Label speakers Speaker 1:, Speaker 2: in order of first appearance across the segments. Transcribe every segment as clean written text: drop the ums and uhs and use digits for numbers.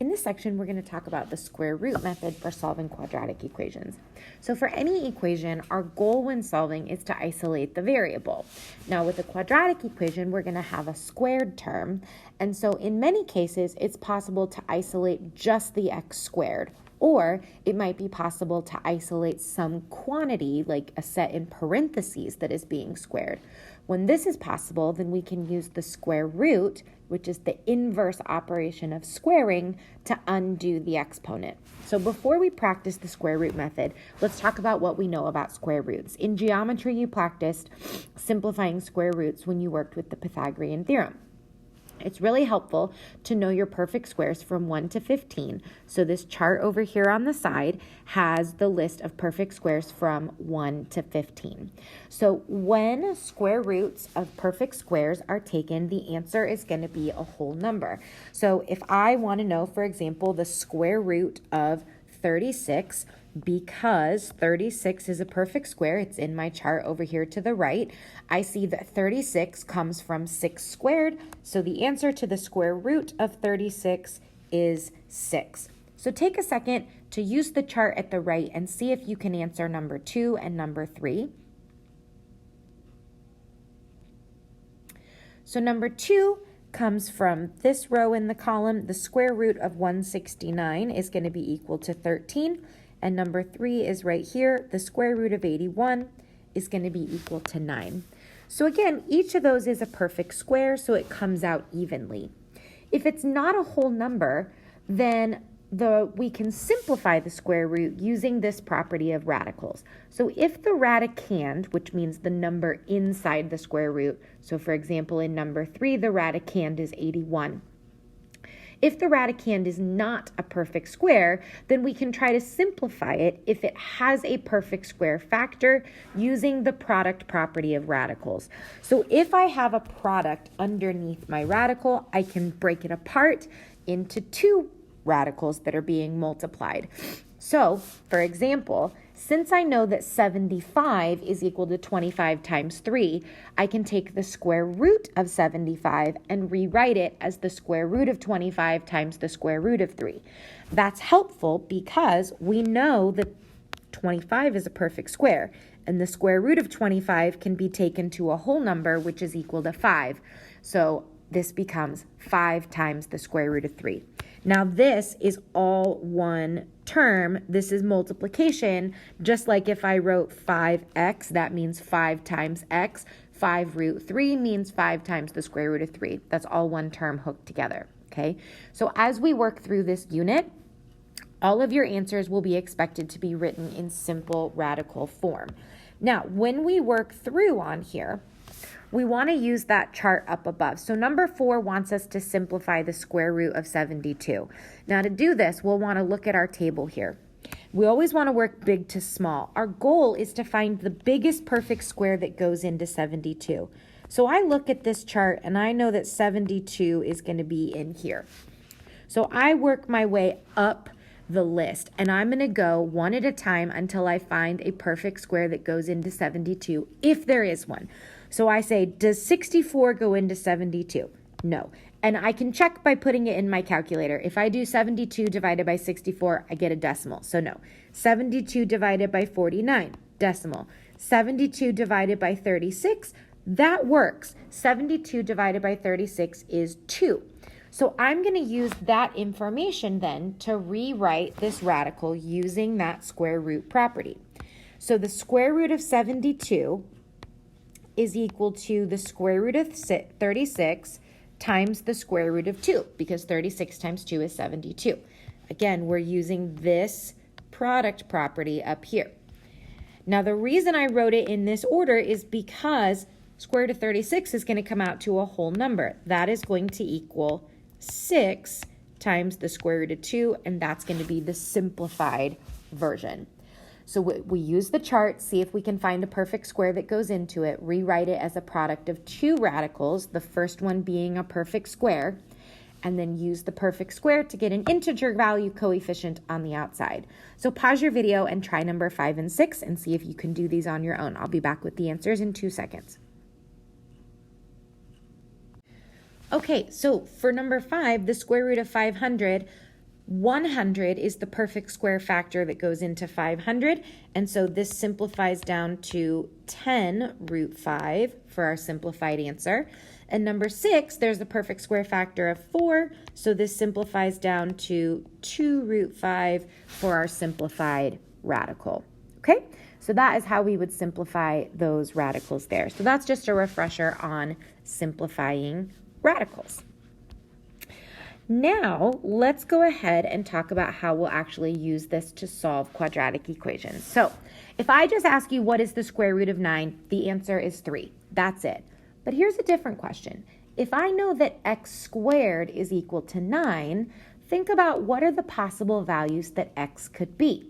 Speaker 1: In this section, we're going to talk about the square root method for solving quadratic equations. So for any equation, our goal when solving is to isolate the variable. Now with a quadratic equation, we're going to have a squared term. And so in many cases, it's possible to isolate just the x squared. Or it might be possible to isolate some quantity, like a set in parentheses that is being squared. When this is possible, then we can use the square root, which is the inverse operation of squaring, to undo the exponent. So before we practice the square root method, let's talk about what we know about square roots. In geometry, you practiced simplifying square roots when you worked with the Pythagorean theorem. It's really helpful to know your perfect squares from 1 to 15. So this chart over here on the side has the list of perfect squares from 1 to 15. So when square roots of perfect squares are taken, the answer is going to be a whole number. So if I want to know, for example, the square root of 36, because 36 is a perfect square, it's in my chart over here to the right, I see that 36 comes from 6 squared, so the answer to the square root of 36 is 6. So take a second to use the chart at the right and see if you can answer number 2 and number 3. So number 2 comes from this row in the column. The square root of 169 is going to be equal to 13. And number 3 is right here. The square root of 81 is going to be equal to 9. So again, each of those is a perfect square, so it comes out evenly. If it's not a whole number, then we can simplify the square root using this property of radicals. So if the radicand, which means the number inside the square root, so for example in number 3, the radicand is 81. If the radicand is not a perfect square, then we can try to simplify it if it has a perfect square factor using the product property of radicals. So if I have a product underneath my radical, I can break it apart into 2 radicals that are being multiplied. So, for example, since I know that 75 is equal to 25 times 3, I can take the square root of 75 and rewrite it as the square root of 25 times the square root of 3. That's helpful because we know that 25 is a perfect square, and the square root of 25 can be taken to a whole number, which is equal to 5. So this becomes 5 times the square root of 3. Now this is all one term. This is multiplication. Just like if I wrote 5x, that means 5 times x. 5 root 3 means 5 times the square root of 3. That's all one term hooked together, okay? So as we work through this unit, all of your answers will be expected to be written in simple radical form. Now, when we work through on here, we want to use that chart up above. So number 4 wants us to simplify the square root of 72. Now to do this, we'll want to look at our table here. We always want to work big to small. Our goal is to find the biggest perfect square that goes into 72. So I look at this chart and I know that 72 is going to be in here. So I work my way up the list and I'm going to go one at a time until I find a perfect square that goes into 72, if there is one. So I say, does 64 go into 72? No. And I can check by putting it in my calculator. If I do 72 divided by 64, I get a decimal. So no. 72 divided by 49, decimal. 72 divided by 36, that works. 72 divided by 36 is 2. So I'm going to use that information then to rewrite this radical using that square root property. So the square root of 72 is equal to the square root of 36 times the square root of 2, because 36 times 2 is 72. Again, we're using this product property up here. Now, the reason I wrote it in this order is because square root of 36 is going to come out to a whole number. That is going to equal 6 times the square root of 2, and that's going to be the simplified version. So we use the chart, see if we can find a perfect square that goes into it, rewrite it as a product of 2 radicals, the first one being a perfect square, and then use the perfect square to get an integer value coefficient on the outside. So pause your video and try number 5 and 6 and see if you can do these on your own. I'll be back with the answers in 2 seconds. Okay, so for number 5, the square root of 500, 100 is the perfect square factor that goes into 500, and so this simplifies down to 10 root 5 for our simplified answer. And number 6, there's the perfect square factor of 4, so this simplifies down to 2 root 5 for our simplified radical. Okay, so that is how we would simplify those radicals there. So that's just a refresher on simplifying radicals. Now, let's go ahead and talk about how we'll actually use this to solve quadratic equations. So, if I just ask you what is the square root of 9, the answer is 3. That's it. But here's a different question. If I know that x squared is equal to 9, think about what are the possible values that x could be.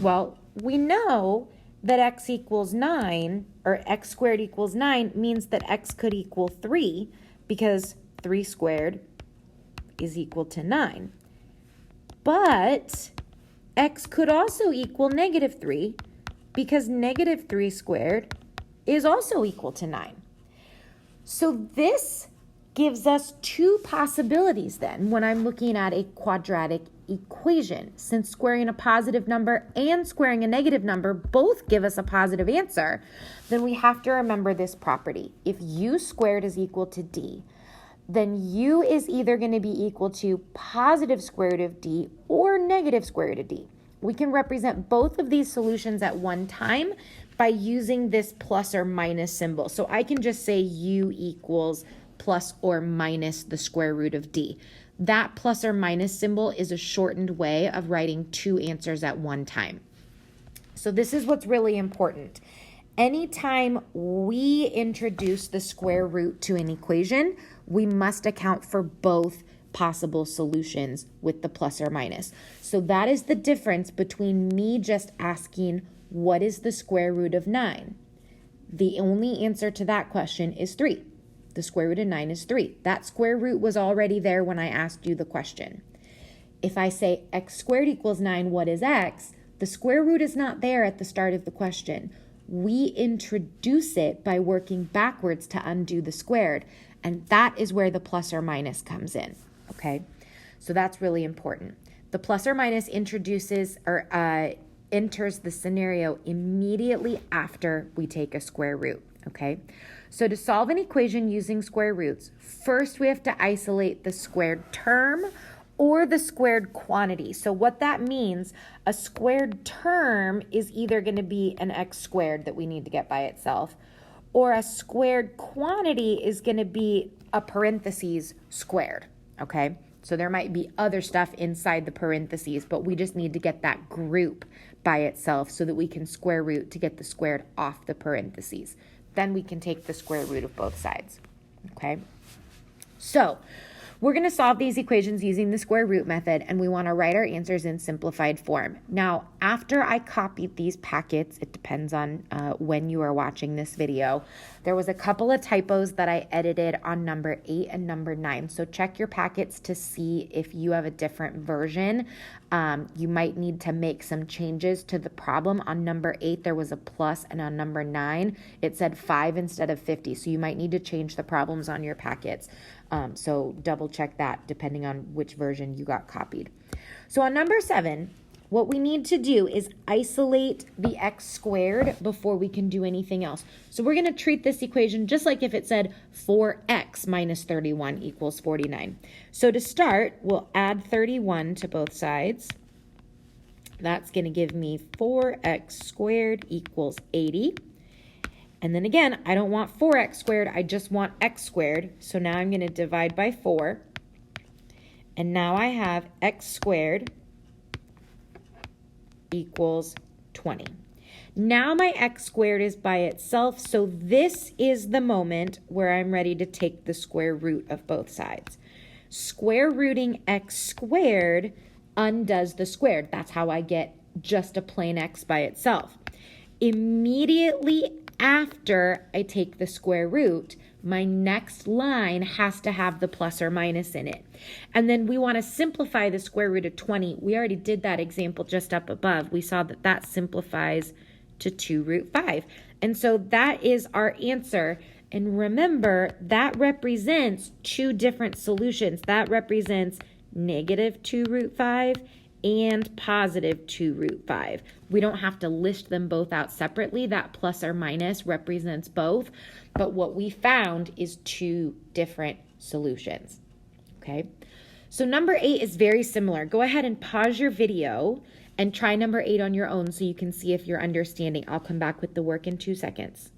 Speaker 1: Well, we know that x equals 9, or x squared equals 9, means that x could equal 3, because 3 squared is equal to 9. But x could also equal negative 3, because negative 3 squared is also equal to 9. So this gives us two possibilities then when I'm looking at a quadratic equation. Since squaring a positive number and squaring a negative number both give us a positive answer, then we have to remember this property. If u squared is equal to d, then u is either going to be equal to positive square root of d or negative square root of d. We can represent both of these solutions at one time by using this plus or minus symbol. So I can just say u equals plus or minus the square root of d. That plus or minus symbol is a shortened way of writing two answers at one time. So this is what's really important. Anytime we introduce the square root to an equation, we must account for both possible solutions with the plus or minus. So that is the difference between me just asking, what is the square root of 9? The only answer to that question is 3. The square root of 9 is 3. That square root was already there when I asked you the question. If I say x squared equals 9, what is x? The square root is not there at the start of the question. We introduce it by working backwards to undo the squared, and that is where the plus or minus comes in, okay? So that's really important. The plus or minus introduces or enters the scenario immediately after we take a square root, okay? So to solve an equation using square roots, first we have to isolate the squared term or the squared quantity. So what that means, a squared term is either going to be an x squared that we need to get by itself, or a squared quantity is going to be a parentheses squared, okay? So there might be other stuff inside the parentheses, but we just need to get that group by itself so that we can square root to get the squared off the parentheses. Then we can take the square root of both sides, okay? So we're going to solve these equations using the square root method, and we want to write our answers in simplified form. Now, after I copied these packets, it depends on when you are watching this video, there was a couple of typos that I edited on number 8 and number 9. So check your packets to see if you have a different version. You might need to make some changes to the problem. On number 8, there was a plus, and on number 9, it said 5 instead of 50. So you might need to change the problems on your packets. So double check that depending on which version you got copied. So on number 7, what we need to do is isolate the x squared before we can do anything else. So we're going to treat this equation just like if it said 4x minus 31 equals 49. So to start, we'll add 31 to both sides. That's going to give me 4x squared equals 80. And then again, I don't want 4x squared, I just want x squared. So now I'm going to divide by 4. And now I have x squared equals 20. Now my x squared is by itself, so this is the moment where I'm ready to take the square root of both sides. Square rooting x squared undoes the squared. That's how I get just a plain x by itself. Immediately after I take the square root, my next line has to have the plus or minus in it. And then we want to simplify the square root of 20. We already did that example just up above. We saw that that simplifies to 2 root 5. And so that is our answer. And remember, that represents two different solutions. That represents negative 2 root 5, and positive 2 root 5. We don't have to list them both out separately. That plus or minus represents both. But what we found is two different solutions. Okay? So number 8 is very similar. Go ahead and pause your video and try number 8 on your own so you can see if you're understanding. I'll come back with the work in 2 seconds.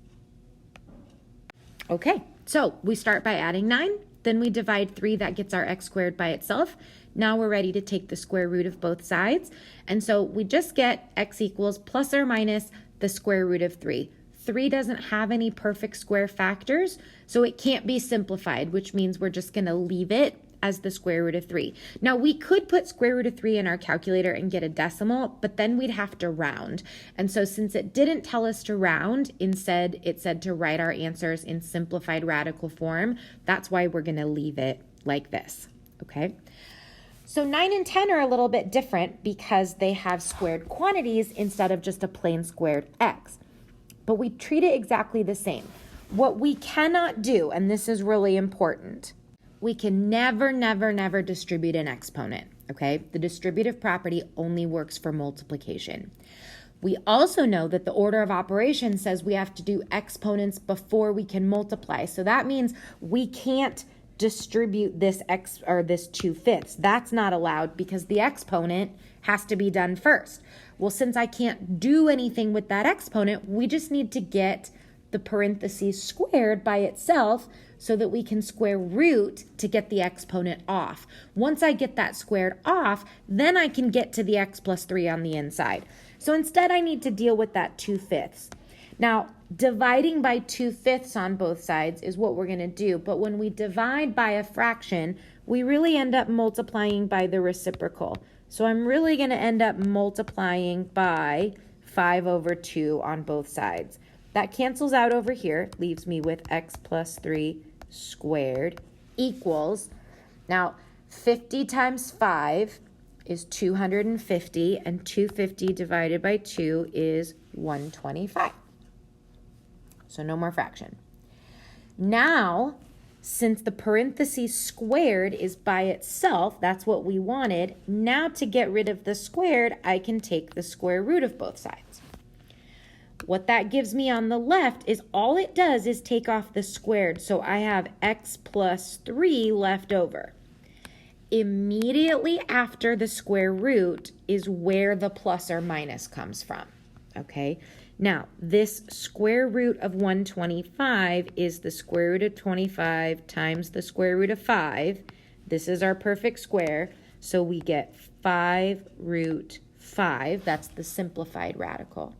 Speaker 1: Okay, so we start by adding 9. Then we divide 3. That gets our x squared by itself. Now we're ready to take the square root of both sides. And so we just get x equals plus or minus the square root of 3. 3 doesn't have any perfect square factors, so it can't be simplified, which means we're just going to leave it as the square root of 3. Now, we could put square root of 3 in our calculator and get a decimal, but then we'd have to round. And so since it didn't tell us to round, instead it said to write our answers in simplified radical form. That's why we're going to leave it like this, okay? So 9 and 10 are a little bit different because they have squared quantities instead of just a plain squared x. But we treat it exactly the same. What we cannot do, and this is really important, we can never distribute an exponent, okay? The distributive property only works for multiplication. We also know that the order of operations says we have to do exponents before we can multiply. So that means we can't distribute this x or this 2/5. That's not allowed because the exponent has to be done first. Well, since I can't do anything with that exponent, we just need to get the parentheses squared by itself so that we can square root to get the exponent off. Once I get that squared off, then I can get to the x plus 3 on the inside. So instead, I need to deal with that 2/5. Now, dividing by 2/5 on both sides is what we're going to do, but when we divide by a fraction, we really end up multiplying by the reciprocal. So I'm really going to end up multiplying by 5/2 on both sides. That cancels out over here, leaves me with x plus 3 squared equals, now 50 times 5 is 250, and 250 divided by 2 is 125. So no more fraction. Now, since the parentheses squared is by itself, that's what we wanted, now to get rid of the squared, I can take the square root of both sides. What that gives me on the left is all it does is take off the squared, so I have x plus 3 left over. Immediately after the square root is where the plus or minus comes from, okay? Now, this square root of 125 is the square root of 25 times the square root of 5. This is our perfect square, so we get 5 root 5. That's the simplified radical.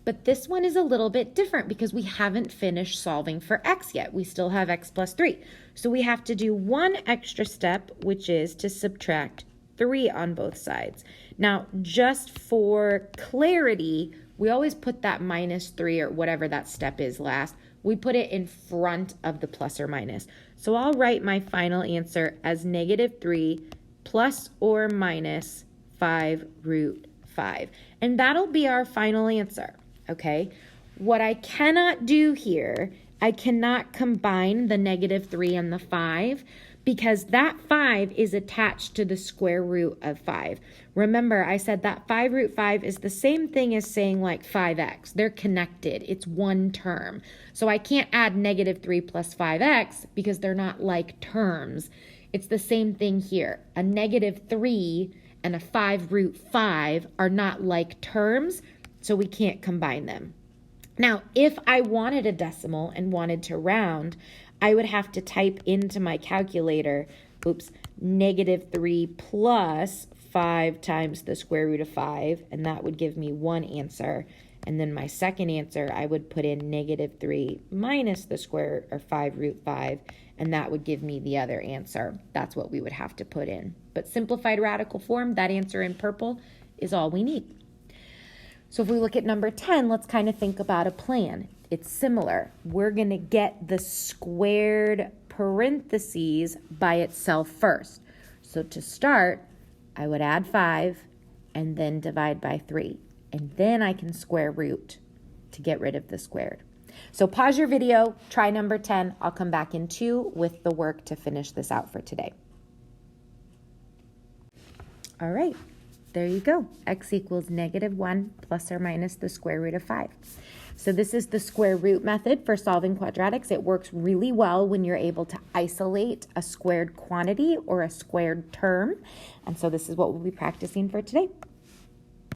Speaker 1: But this one is a little bit different because we haven't finished solving for x yet. We still have x plus 3. So we have to do one extra step, which is to subtract 3 on both sides. Now, just for clarity, we always put that minus 3 or whatever that step is last. We put it in front of the plus or minus. So I'll write my final answer as negative 3 plus or minus 5 root 5. And that'll be our final answer. Okay, what I cannot do here, I cannot combine the negative 3 and the 5 because that 5 is attached to the square root of 5. Remember, I said that 5 root 5 is the same thing as saying like 5x. They're connected. It's one term. So I can't add negative 3 plus 5x because they're not like terms. It's the same thing here. A negative 3 and a 5 root 5 are not like terms, so we can't combine them. Now, if I wanted a decimal and wanted to round, I would have to type into my calculator, negative 3 plus 5 times the square root of 5, and that would give me one answer. And then my second answer, I would put in negative 3 minus the square, or 5 root 5, and that would give me the other answer. That's what we would have to put in. But simplified radical form, that answer in purple, is all we need. So if we look at number 10, let's kind of think about a plan. It's similar. We're going to get the squared parentheses by itself first. So to start, I would add 5 and then divide by 3. And then I can square root to get rid of the squared. So pause your video, try number 10. I'll come back in 2 with the work to finish this out for today. All right, there you go. X equals -1 plus or minus the square root of 5. So this is the square root method for solving quadratics. It works really well when you're able to isolate a squared quantity or a squared term. And so this is what we'll be practicing for today.